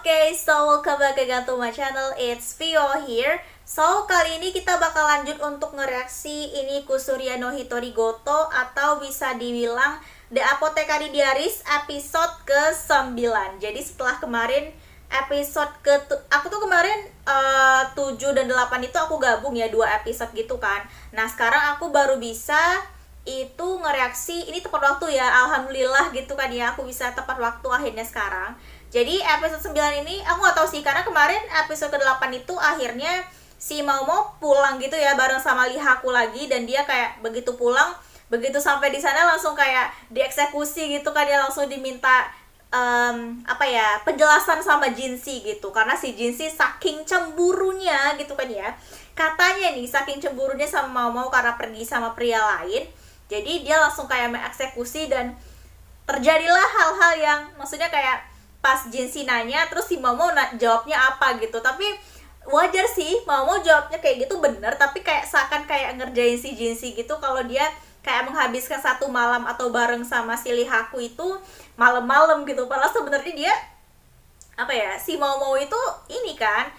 Oke, so welcome back again to my channel, it's Vio here. So, kali ini kita bakal lanjut untuk ngereaksi ini Kusuria no Hitori Goto atau bisa dibilang The Apothecary Diaries episode ke-9. Jadi setelah kemarin episode aku tuh kemarin 7 dan 8 itu aku gabung ya, 2 episode gitu kan. Nah, sekarang aku baru bisa itu ngereaksi, ini tepat waktu ya, alhamdulillah gitu kan ya, aku bisa tepat waktu akhirnya sekarang. Jadi episode 9 ini aku gak tahu sih, karena kemarin episode ke-8 itu akhirnya si Maumo pulang gitu ya bareng sama Lihaku lagi, dan dia kayak begitu pulang, begitu sampai di sana langsung kayak dieksekusi gitu kan, dia langsung diminta penjelasan sama Jinshi gitu, karena si Jinshi saking cemburunya gitu kan ya, katanya nih saking cemburunya sama Maumo karena pergi sama pria lain, jadi dia langsung kayak mengeksekusi, dan terjadilah hal-hal yang maksudnya kayak pas Jinshi nanya terus si Maumo jawabnya apa gitu. Tapi wajar sih Maumo jawabnya kayak gitu, bener, tapi kayak seakan kayak ngerjain si Jinshi gitu kalau dia kayak menghabiskan satu malam atau bareng sama si Lihaku itu malam-malam gitu, padahal sebenarnya dia si Maumo itu ini kan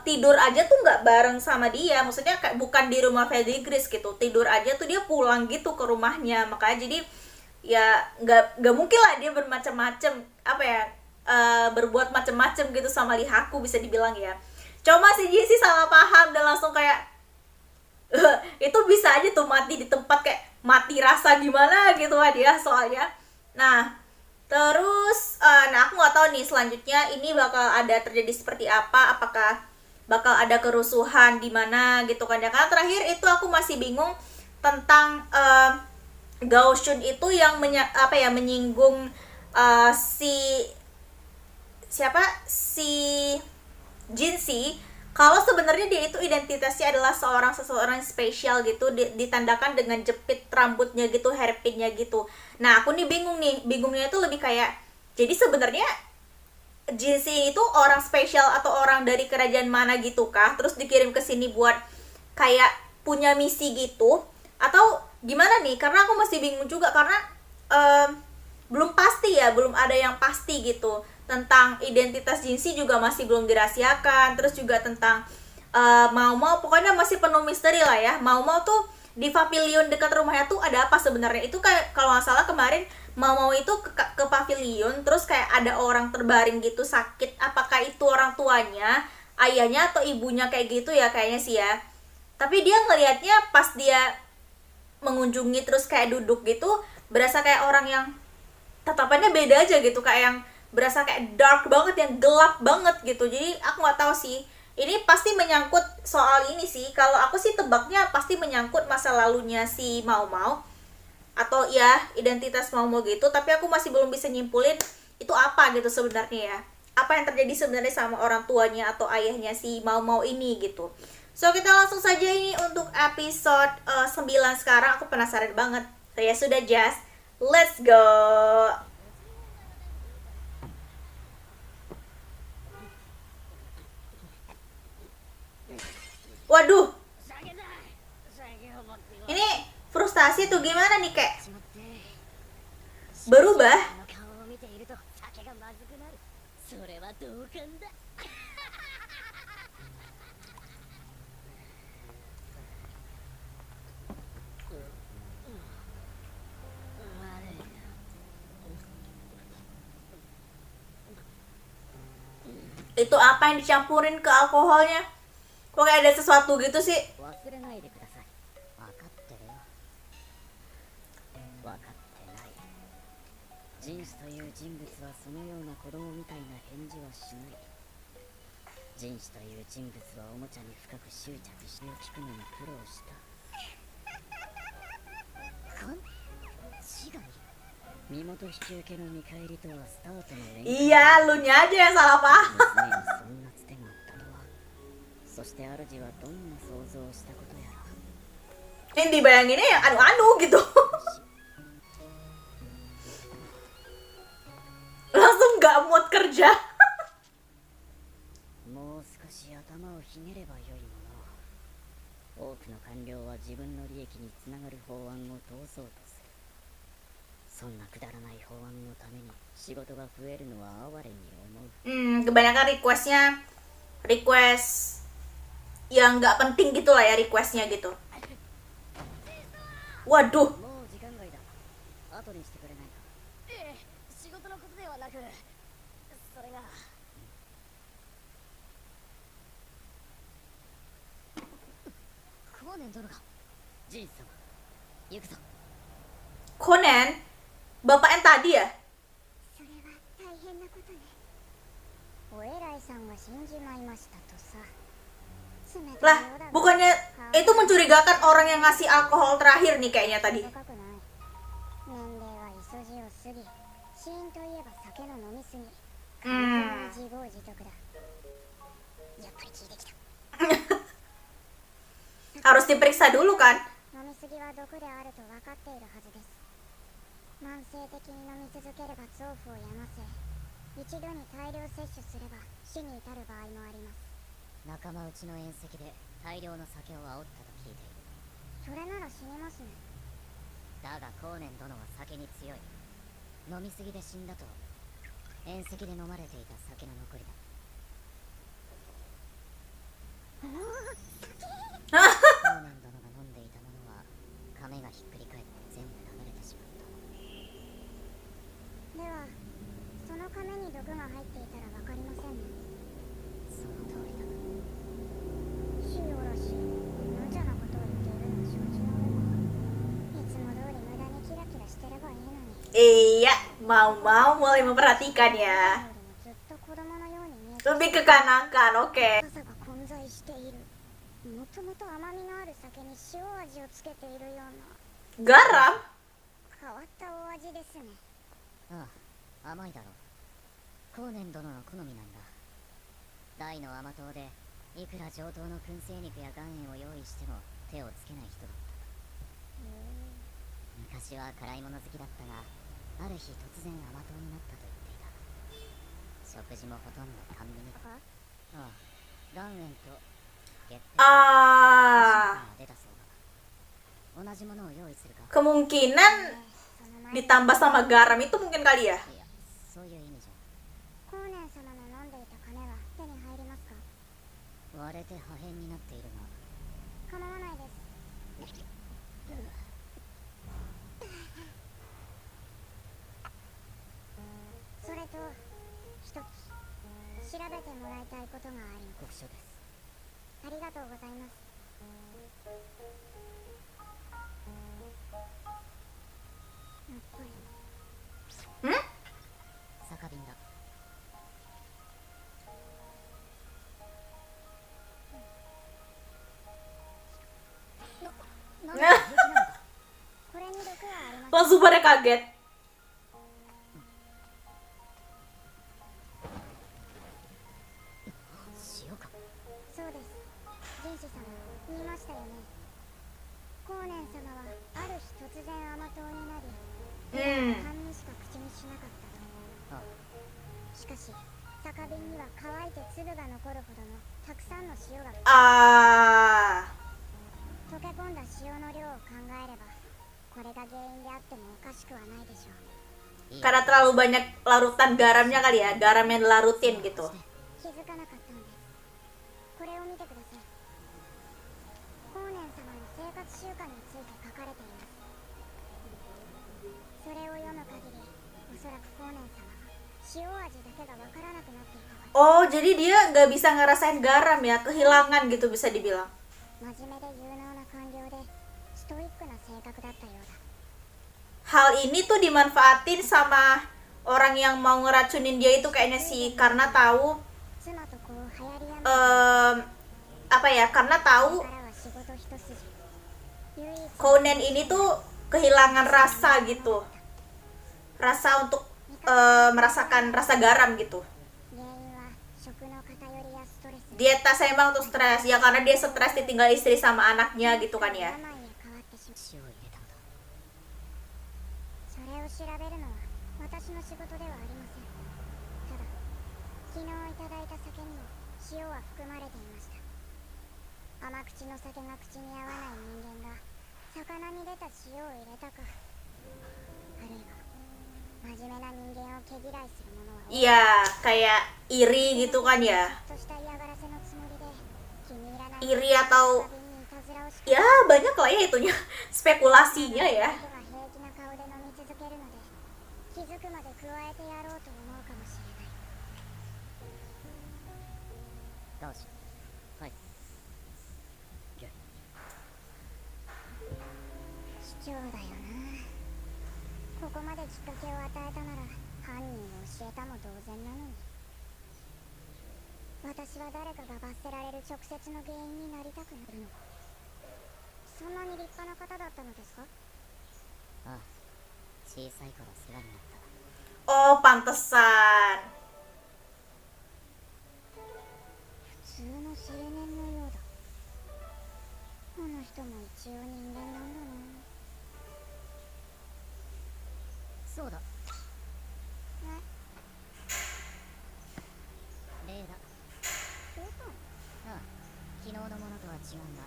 tidur aja tuh nggak bareng sama dia, maksudnya kayak bukan di rumah Fedigris gitu, tidur aja tuh dia pulang gitu ke rumahnya. Makanya jadi ya nggak mungkin lah dia bermacam-macam berbuat macam-macam gitu sama Lihaku, bisa dibilang ya. Cuma si Jinshi salah paham dan langsung kayak itu bisa aja tuh mati di tempat, kayak mati rasa gimana gitu lah dia soalnya. Nah terus aku nggak tahu nih selanjutnya ini bakal ada terjadi seperti apa, apakah bakal ada kerusuhan di mana gitu kan ya. Karena terakhir itu aku masih bingung tentang Gaoshun itu yang menyinggung si Jinshi, kalau sebenarnya dia itu identitasnya adalah seseorang spesial gitu, ditandakan dengan jepit rambutnya gitu, hairpinnya gitu. Nah aku nih bingungnya itu lebih kayak, jadi sebenarnya Jinshi itu orang spesial atau orang dari kerajaan mana gitu kah, terus dikirim ke sini buat kayak punya misi gitu, atau gimana nih? Karena aku masih bingung juga, karena belum pasti ya, belum ada yang pasti gitu tentang identitas Jinshi, juga masih belum dirahasiakan. Terus juga tentang Maumo, pokoknya masih penuh misteri lah ya. Maumo tuh di pavilion dekat rumahnya tuh ada apa sebenarnya? Itu kayak kalau nggak salah kemarin Maumo itu ke pavilion, terus kayak ada orang terbaring gitu sakit. Apakah itu orang tuanya, ayahnya atau ibunya kayak gitu ya kayaknya sih ya. Tapi dia ngelihatnya pas dia mengunjungi terus kayak duduk gitu, berasa kayak orang yang tatapannya beda aja gitu, kayak yang berasa kayak dark banget, yang gelap banget gitu. Jadi aku nggak tahu sih, ini pasti menyangkut soal ini sih. Kalau aku sih tebaknya pasti menyangkut masa lalunya si Mau Mau, atau ya identitas Mau Mau gitu. Tapi aku masih belum bisa nyimpulin itu apa gitu sebenarnya ya, apa yang terjadi sebenarnya sama orang tuanya atau ayahnya si Mau Mau ini gitu. So kita langsung saja ini untuk episode 9 sekarang. Aku penasaran banget. So ya sudah, Jazz, let's go. Waduh, ini frustasi tuh gimana nih, kayak berubah. Itu apa yang dicampurin ke alkoholnya? Kok kayak ada sesuatu gitu sih? 忘れないでください。分かってるよ。分かってない。ジンスという人物はそのような子供みたいな返事はしない。ジンスという人物はおもちゃに深く執着して聞くのに苦労した。勘違い。身元引き受けの見返りとはスタートの連 Iya, lu nya aja yang salah paham. 娘にそんなつてがあったとは。そして主はどんな想像をしたことやら。 Yang dibayanginnya yang anu-anu gitu. Langsung gak mood kerja. もう少し頭をひねればよいもの。多くの官僚は自分の利益につながる法案を通そうとする。そんなくだらない法案のために仕事が増えるのは哀れに思う。Kebanyakan request yang nggak penting gitu lah ya requestnya gitu. Waduh, もう時間外だ。後にしてくれないか。ええ、仕事のことではなく、それが。コーネン殿が。ジン様、行くぞ。 Conan, bapak yang tadi ya? それは大変なことね。お偉いさんが死んじまいましたとさ。冷たい Lah, ようだが bukannya itu mencurigakan orang yang ngasih alkohol terakhir nih kayaknya tadi. 若くない。年齢は急ぎを過ぎ、死因といえば酒の飲みすぎ。完全に自業自得だ。やっぱり聞いてきた。 Harus diperiksa dulu kan? 飲みすぎは毒であると分かっているはずです。慢性的に飲み続ければ臓腑を病ませ、一度に大量摂取すれば死に至る場合もあります。仲間内の宴席で大量の酒を煽ったと聞いている。それなら死にますね。だがコーネン殿は酒に強い。飲みすぎで死んだと宴席で飲まれていた酒の残りだ。コーネン殿が飲んでいたものは亀がひっくり返って全部流れてしまった。では、その亀に毒が入っていたら分かりませんね。その通りだ。しおろし、無茶なことを言っているのは承知の上も、いつも通り無駄にキラキラしてればいいのに。 Iya, mau mulai memperhatikan ya. よりもずっと子供のように見えて Lebih kekanakan, oke. 傘が混在している。もともと甘みのある酒に塩味をつけているような Garam? 変わったお味ですね。ああ、甘いだろう。コーネン殿の好みなんだ。大の甘党でいくら上等の燻製肉や岩塩を用意しても手をつけない人だった。昔は辛いもの好きだったが、ある日突然甘党になったと言っていた。食事もほとんど甘味に。ああ、岩塩と月餅 Ah, が出たそうだ。同じものを用意するか。 kemungkinan その前に ditambah sama garam itu mungkin kali ya. いや、そういう意味じゃ。コーネン様の飲んでいた金は手に入りますか？割れて破片になっているが。構わないです。それと一つ調べてもらいたいことがあります。国書です。ありがとうございます。やっぱり酒瓶だ。なんで平気なのか。これに毒はありません。 Langsung pada kaget. 塩か。そうです。ジンシ様、言いましたよね。コーネン様はある日突然甘党になり、半身しか口にしなかったと。ああ、しかし、酒瓶には乾いて粒が残るほどのたくさんの塩が Ah, 溶け込んだ塩の量を考えれば、これが原因であってもおかしくはないでしょう。いい karena terlalu banyak larutan garamnya kali ya, garam yang dilarutin gitu. 気づかなかったんです。これを見てください。コーネン様の生活習慣について書かれています。それを読む限り、おそらくコーネン様は塩味だけがわからなくなっていたか。 Oh, jadi dia nggak bisa ngerasain garam ya, kehilangan gitu bisa dibilang. 真面目で有能な官僚でストイックな性格だったようだ。 Hal ini tuh dimanfaatin sama orang yang mau ngeracunin dia itu kayaknya sih, karena tahu 妻と子を流行りやめ apa ya, karena か tahu らは仕事一筋。唯一 Conan ini tuh kehilangan rasa gitu, rasa untuk merasakan rasa garam gitu. 原因は食の偏りやストレス。 Dia tak seimbang tuh stres ya, karena dia stres ditinggal istri sama anaknya gitu kan ya. 病へ変わってしまう。塩を入れたのだ。それを調べるのは私の仕事ではありません。ただ、昨日いただいた酒にも塩は含まれていました。甘口の酒が口に合わない人間が魚に出た塩を入れたか、あるいは真面目な人間を毛嫌いする者は多い。 Iya, kayak iri gitu kan ya. ちょっとした嫌がらせのつもりで気に入らない Iri atau 過敏にいたずらをし ya banyak lah ya itunya spekulasinya ya. 人が平気な顔で飲み続けるので気づくまで加えてやろうと思うかもしれない。どうしよう。はい。ゲ卑怯だよな。ここまできっかけを与えたなら犯人を教えたも同然なのに。私は誰かが罰せられる直接の原因になりたくなるのか。そんなに立派な方だったのですか？ああ、小さい頃世話になった。 Oh, pantesan. 普通の青年のようだ。この人も一応人間なんだな。そうだ。え、例だ。どうかああ、昨日のものとは違うんだ。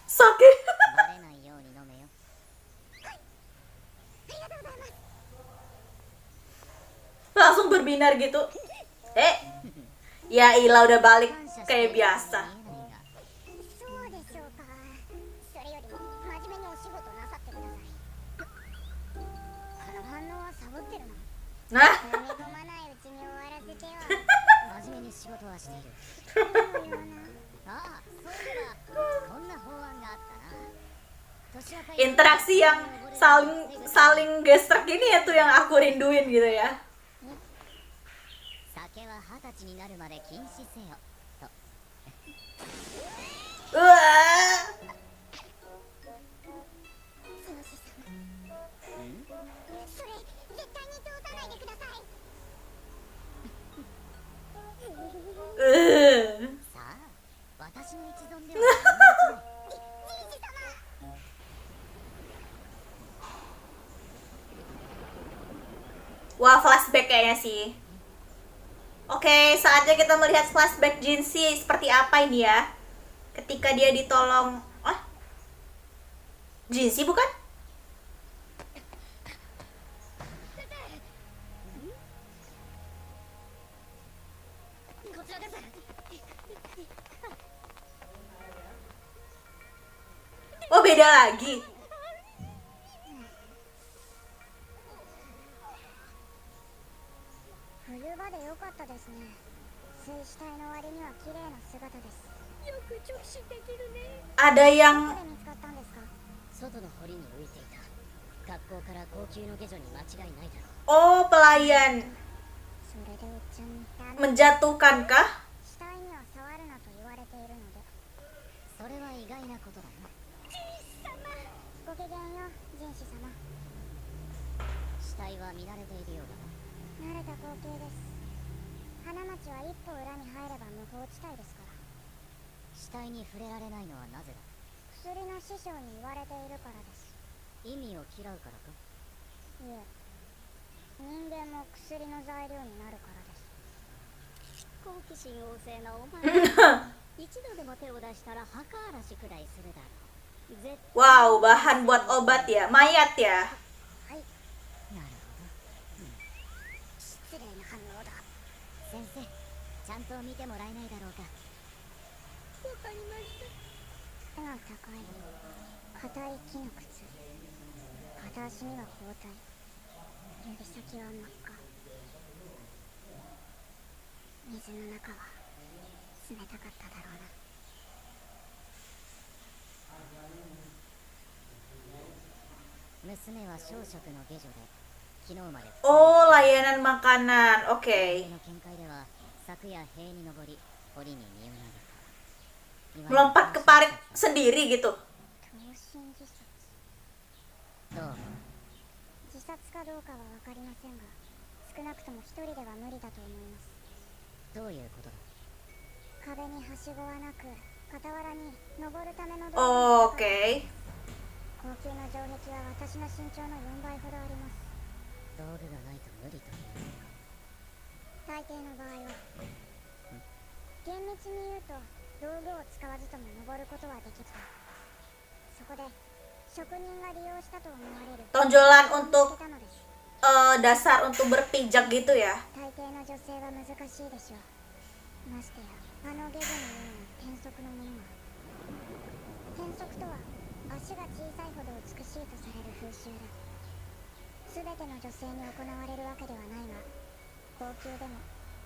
Sakit. バレないように飲めよ。 Langsung berbinar gitu. Ya Ila udah balik kayak biasa. そうでしょうか。それより真面目にお仕事なさってください。この反応はサボってるな。 Nah, 踏み込まないうちに終わらせてよ。真面目に仕事はしている。そうよな。ああ、そういえばこんな法案があったな。年明かり interaksi yang saling gesrek ini ya tuh yang aku rinduin gitu ya. 酒は20歳になるまで禁止せよと。 Wah. 剛さん。それ絶対に通さないでください。 さあ、私の一存では何もできない。 Wah, flashback kayaknya sih. Oke, saatnya kita melihat flashback Jinsi seperti apa ini ya. Ketika dia ditolong. Oh? Jinsi bukan? Oh, beda lagi. 冬場でよかったですね。水死体の割には綺麗な姿です。よく直視できるね。 Ada ど yang こで見つかったんですか？外の堀に浮いていた。学校から高級の下女に間違いないだろう。 oh pelayan それでおっちゃんに menjatuhkan kah? 死体には触るなと言われているので。それは意外なことだな。ごきげんよう、人士様。死体は見慣れているようだな。 慣れた光景です。花町は一歩裏に入れば無法地帯ですから。死体に触れられないのはなぜだ。薬の師匠に言われているからです。意味を嫌うからか。いえ、人間も薬の材料になるからです。好奇心旺盛なお前一度でも手を出したら墓荒らしくらいするだろう。絶対 Wow, bahan buat obat ya, mayat ya. はい、なるほど。失礼な反応だ。先生、ちゃんと見てもらえないだろうか。わかりました。背が高い、硬い木の靴。片足には包帯、指先は真っ赤。水の中は冷たかっただろうな。娘は小食の下女で、昨日まで Oh, layanan makanan. Oke. の見解では昨夜塀に登り、堀に身を投げた。 Melompat ke parit sendiri gitu. 投身自殺。どう？自殺かどうかは分かりませんが、少なくとも一人では無理だと思います。どういうことだ。壁にはしごはなく、傍らに登るための道具が Oke. 高級な城壁は私の身長の4倍ほどあります。道具がないと無理というのか。大抵の場合は厳密に言うと道具を使わずとも登ることはできた。そこで職人が利用したと思われる tonjolan 見 untuk つけたのです dasar untuk berpijak gitu ya. 大抵の女性は難しいでしょうましてやあのゲブのような転足のものは転足とは足が小さいほど美しいとされる風習だ全ての女性に行われるわけではないが高級でも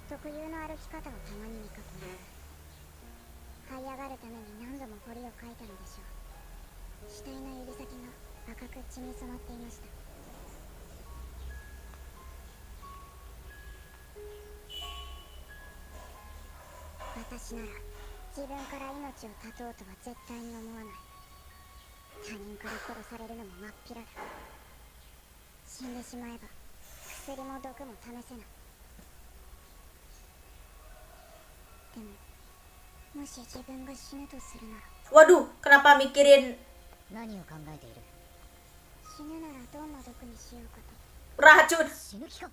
特有の歩き方をたまに見かけます這い上がるために何度も彫りを描いたのでしょう死体の指先が赤く血に染まっていました 私なら自分から命を絶とうとは絶対に思わない他人から殺されるのも真っ平だ死んでしまえば薬も毒も試せないでももし自分が死ぬとするなら Waduh, kenapa mikirin 何を考えている？死ぬならどんな毒にしようかと racun? 死ぬ気か？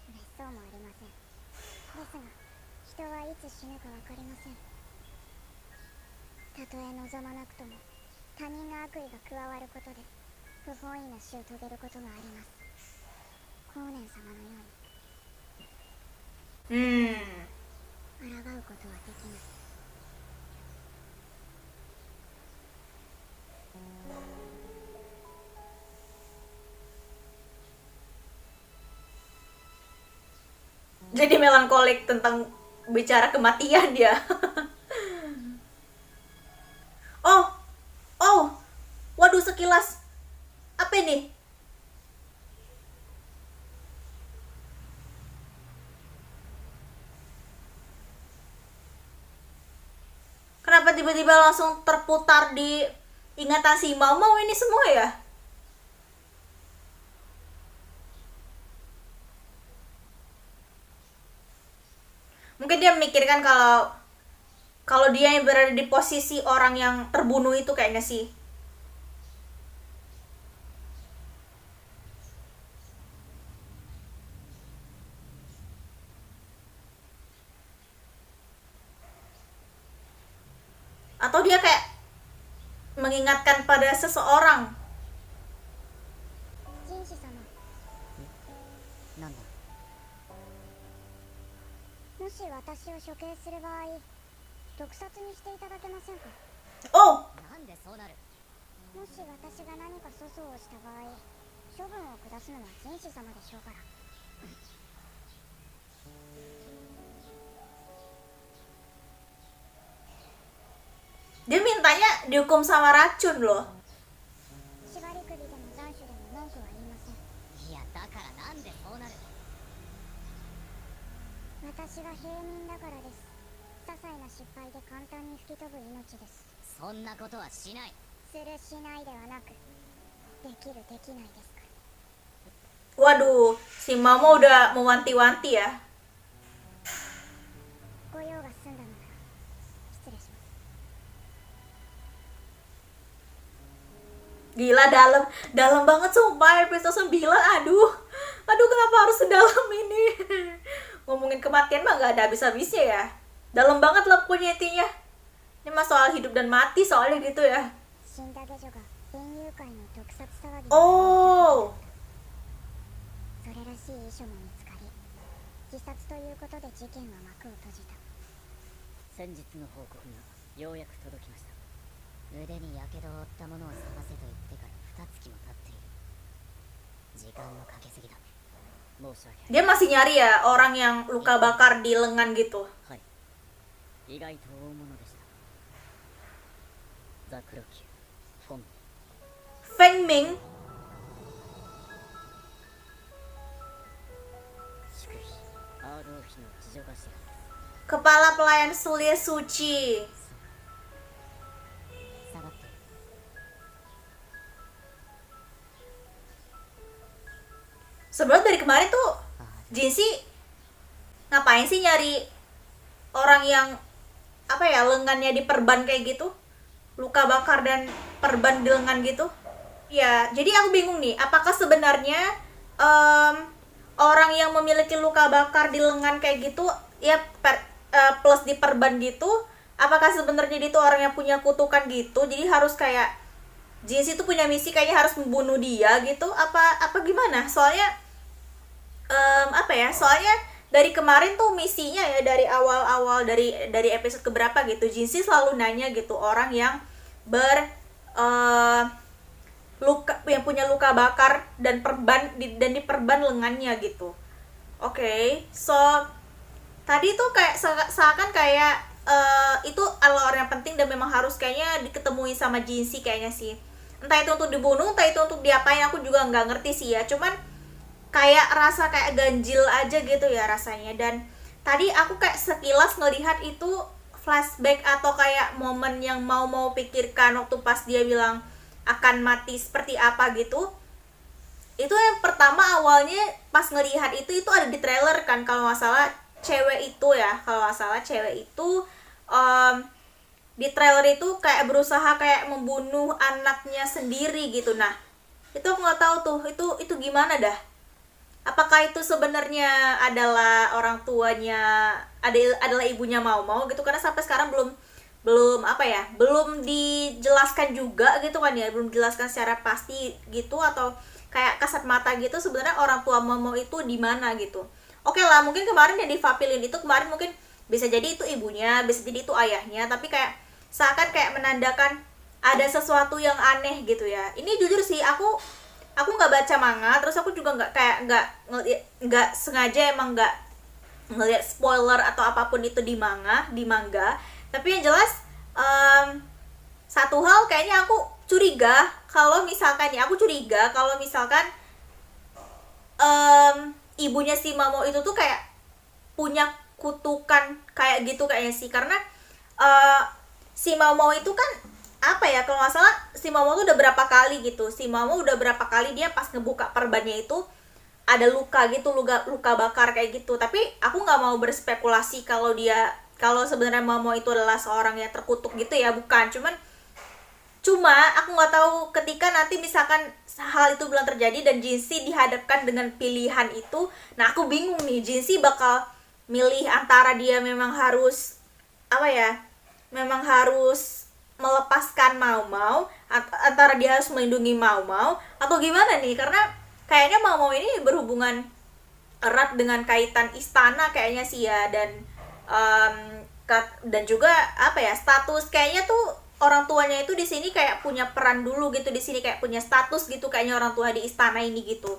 別そうもありませんですが人はいつ死ぬか分かりませんたとえ望まなくとも他人の悪意が加わることで不本意な死を遂げることがあります光年様のように 抗うことはできない Jadi melankolik tentang bicara kematian dia. Oh, oh, waduh sekilas. Apa ini? Kenapa tiba-tiba langsung terputar di ingatan si Mau ini semua ya? Mungkin dia memikirkan kalau dia yang berada di posisi orang yang terbunuh itu kayaknya sih. Atau dia kayak mengingatkan pada seseorang. 人士様なんだ？もし私を処刑する場合毒殺にしていただけませんか Oh, なんでそうなる？もし私が何か粗相をした場合処分を下すのは人士様でしょうから dia mintanya dihukum sama racun loh. 縛り首でも斬首でも文句は言いませんいやだからなんでそうなる？私が平民だからです些細な失敗で簡単に吹き飛ぶ命ですそんなことはしない。するしないではなくできるできないですか Waduh, si Mama udah mewanti-wanti ya. ご用が済んだのなら失礼します Gila dalam banget sumpah episode 9. Aduh kenapa harus sedalam ini? Ngomongin kematian mah gak ada habis-habisnya ya. Dalam banget lah pokoknya intinya. Ini mah soal hidup dan mati soalnya gitu ya. 死んだ下女が園遊会の毒殺騒ぎに Oh, それらしい遺書も見つかり自殺ということで事件は幕を閉じた先日の報告がようやく届きました。腕に火傷を負った者を探せと言ってから2月も経っている。時間のかけすぎだ。申し訳ない。 dia masih nyari ya orang yang luka bakar di lengan gitu. はい。意外と大物でした。ザクロキュー、フォン、 Feng Ming, 祝妃、アード王妃の次女頭です。 kepala pelayan Surya Suci. 下がっている。 Sebenarnya dari kemarin tuh ああ、 Jinsi ngapain sih nyari orang yang apa ya lengannya diperban kayak gitu, luka bakar dan perban di lengan gitu. Ya, jadi aku bingung nih, apakah sebenarnya orang yang memiliki luka bakar di lengan kayak gitu, ya plus diperban gitu, apakah sebenarnya dia itu orang yang punya kutukan gitu, jadi harus kayak Jinxie tuh punya misi kayaknya harus membunuh dia gitu, apa gimana? Soalnya apa ya? Soalnya dari kemarin tuh misinya ya, dari awal-awal dari episode keberapa gitu, Jinxie selalu nanya gitu orang yang yang punya luka bakar dan diperban lengannya gitu. Oke, so tadi tuh kayak seakan kayak itu adalah orang yang penting dan memang harus kayaknya diketemui sama Jinxie kayaknya sih. Entah itu untuk dibunuh, entah itu untuk diapain, aku juga nggak ngerti sih ya. Cuman kayak rasa kayak ganjil aja gitu ya rasanya. Dan tadi aku kayak sekilas ngelihat itu flashback atau kayak momen yang mau pikirkan waktu pas dia bilang akan mati seperti apa gitu. Itu yang pertama awalnya pas ngelihat itu ada di trailer kan, kalau nggak salah cewek itu ya, di trailer itu kayak berusaha kayak membunuh anaknya sendiri gitu. Nah itu aku nggak tahu tuh itu gimana dah, apakah itu sebenarnya adalah orang tuanya, adalah ibunya mau gitu, karena sampai sekarang belum dijelaskan juga gitu kan ya, belum dijelaskan secara pasti gitu, atau kayak kasat mata gitu sebenarnya orang tua Momo itu di mana gitu. Oke lah, mungkin kemarin yang difapilin itu kemarin mungkin bisa jadi itu ibunya, bisa jadi itu ayahnya, tapi kayak seakan kayak menandakan ada sesuatu yang aneh gitu ya. Ini jujur sih aku nggak baca manga, terus aku juga nggak sengaja emang nggak ngeliat spoiler atau apapun itu di manga. Tapi yang jelas satu hal kayaknya aku curiga kalau misalkan ibunya si Momo itu tuh kayak punya kutukan kayak gitu kayaknya sih, karena si Momo itu kan apa ya, kalau nggak salah si Momo tuh udah berapa kali dia pas ngebuka perbannya itu ada luka gitu, luka bakar kayak gitu. Tapi aku nggak mau berspekulasi kalau sebenarnya Momo itu adalah seorang yang terkutuk gitu ya, bukan. Cuma aku nggak tahu ketika nanti misalkan hal itu belum terjadi dan Jinxie dihadapkan dengan pilihan itu, nah aku bingung nih, Jinxie bakal milih antara dia memang harus melepaskan Mau, antara dia harus melindungi Mau atau gimana nih, karena kayaknya Mau ini berhubungan erat dengan kaitan istana kayaknya sih ya, dan juga status kayaknya tuh orang tuanya itu di sini kayak punya peran dulu gitu, di sini kayak punya status gitu kayaknya orang tua di istana ini gitu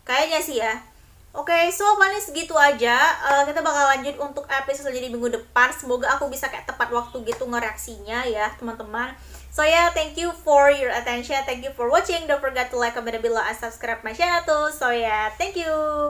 kayaknya sih ya. Oke, so paling segitu aja. Kita bakal lanjut untuk episode selanjutnya di minggu depan. Semoga aku bisa kayak tepat waktu gitu ngereaksinya ya teman-teman. So yeah, thank you for your attention, thank you for watching. Don't forget to like, comment below, and subscribe my channel too. So yeah, thank you.